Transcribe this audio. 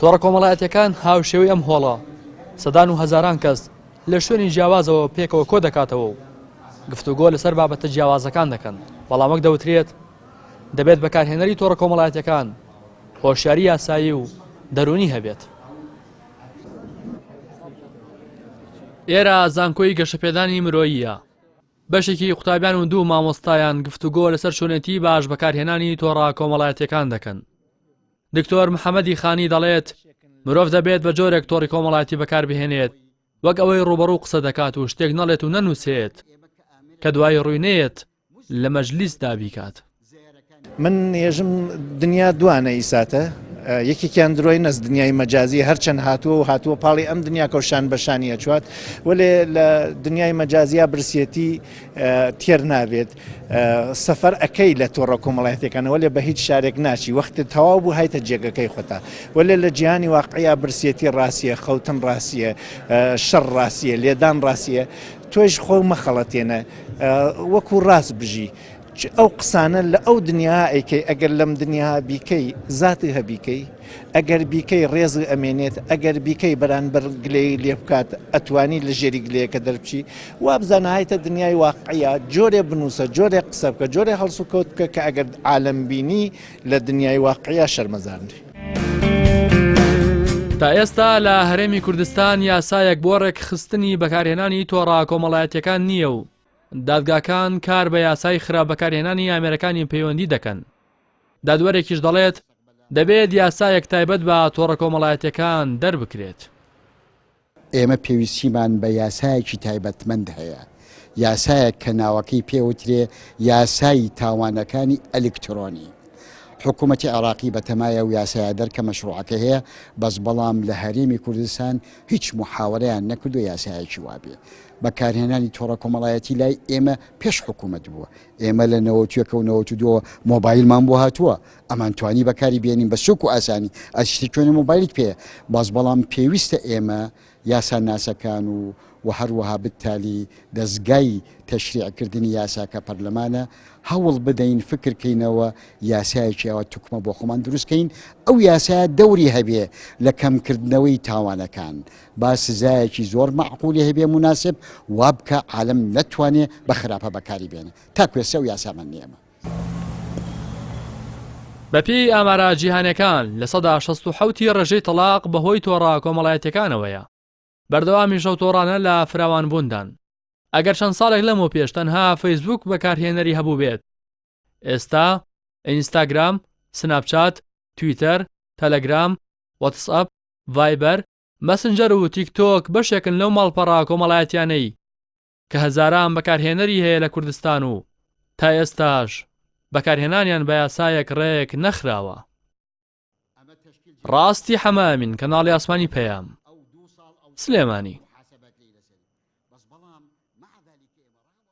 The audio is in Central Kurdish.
تۆڕە کۆمەڵایەتیەکان هاوشێوەی ئەم هۆڵە سەدان و هەزاران کەس لە شوێنی جیاوازەوە پێکەوە کۆ دەکاتەوە و گفتوگۆ لەسەر بابەتە جیاوازەکان دەکەن. بەڵام وەک دەوترێت دەبێت بەکارهێنەری تۆڕە کۆمەڵایەتیەکان هۆشیاری یاسایی و دەرونی هەبێت. ئێرە زانکۆی گەشەپێدانی مرۆییە. بەشێکی قوتابیان و دوو مامۆستایان گفتوگۆ لەسەر شوێنێتی باش بەکارهێنانی تۆڕە کۆمەڵایەتیەکان دەکەن. دکتۆر محەممەدی خانی دەڵێت مرۆڤ دەبێت بە جۆرێک تۆڕی کۆمەڵایەتی بەکاربهێنێت وەک ئەوەی ڕوبەڕوو قسە دەکات و شتێک نەڵێت و نەنووسێت کە دوای ڕووینێت لە مەجلیس دابیکات. من ێژم دنیا دوانە ئیساتە یەکێکیان درۆی نەس دنیای مەجازی هەرچەند هاتووە پاڵی ئەم دنیا کەوشان بەشانیە چوات وەلێ لە دنیای مەجازیە برسێتی تێر نابێت سەفەر ئەەکەی لە تۆڕە کۆمەڵایەتەکانەوە لێ بە هیچ شارێک ناچی وەختی تەواو بوو هایتە جێگەکەی خۆتا وەلێ لە جیهانی واقعیا برسێتی ڕاستیە خەوتن ڕاستیە شەڕ ڕاستیە لێدان ڕاستیە تۆش خۆ مەخەڵەتێنە وەکو ڕاست بژی ئەو قسانە لە ئەو دنیا ئەیکەی ئەگەر لەم دنیا بیکەی زاتی هەبیکەی ئەگەر بیکەی ڕێزی ئەمێنێت ئەگەر بیکەی بەرانبەر گلەی لێ بکات ئەتوانی لە ژێری گلەیەکە دەربچی وا بزانایتە دنیای واقعیا جۆرێ بنووسە جۆرێ قسە بکە جۆرێ هەڵسو کەوت بکە کە ئەگەر عالەم بینی لە دنیای واقعیا شەرمەزارنی. تا ئێستا لە هەرێمی کوردستان یاسایەک بۆ ڕێکخستنی بەکارهێنانی تۆڕە کۆمەڵایەتیەکان نییە و دادگاکان کار بە یاسای خراپ بەکارهێنانی ئامێرەکانی پەیوەندی دەکەن. دادوەرێکیش دەڵێت دەبێت یاسایەک تایبەت بە تۆڕە کۆمەڵایەتیەکان دەربکرێت. ئێمە پێویستیمان بە یاسایەکی تایبەتمەند هەیە، یاسایەک کە ناوەکەی پێوترێ یاسایی تاوانەکانی ئەلکترۆنی. حکوومەتی عێراقی بەتەمایە و یاسایە دەرکە مەشروعەکە هەیە بەس بەڵام لە هەرێمی کوردستان هیچ محاوەرەیان نەکردو یاسایەکی وابێ. بەکارهێنانی تۆڕە کۆمەڵایەتی لای ئێمە پێش حکوومەت بووە. ئێمە لە 91 و 92 مۆبایلمان بۆ هاتووە ئەمان توانی بەکاری بێنین بە سوک و ئاسانی ئەشتی کوێنە مۆبایلت پێ باز بەڵام پێویستە ئێمە یاسا ناسەکان و هەروەها بتالی دەستگای تەشریعکردنی یاساکە پەرلەمانە هەوڵ بدەین فکرکەینەوە یاسایەکی ئەوە توکمە بۆ خۆمان دروستکەین ئەو یاسایە دەوری هەبێ لە کەمکردنەوەی تاوانەکان با سزایەکی زۆر مەعقولی هەبێ مناسب وا بکە عالەم نەتوانێ بە خراپە بەکاری بێنە تا کوێسە و یاسامان نیەمە. بەپێی ئامارە جیهانیەکان لە 1960 ڕێژەی تەلاق بەهۆی تۆڕە کۆمەڵایەتیەکانەوەیە. بەردەوامی شەو تۆڕانە لە فراوانبووندان. ئەگەر چەند ساڵێک لەمەوە پێش تەنها فەیسبوک بەکارهێنەری هەبوو بێت. ئێستا ئینستاگرام، سناپچات، تویتەر، تەلەگرام، واتسئاپ، ڤایبەر، مەسنجەر و تیکتۆک بەشێکن لەو ماڵپەڕە کۆمەڵایەتیانەی کە هەزاران بەکارهێنەری هەیە لە کوردستان و تا ئێستاش بەکارهێنانیان بە یاسایەک ڕێک نەخراوە. ڕاستی حەمامین کەناڵی ئاسمانی پەیام سلێمانی.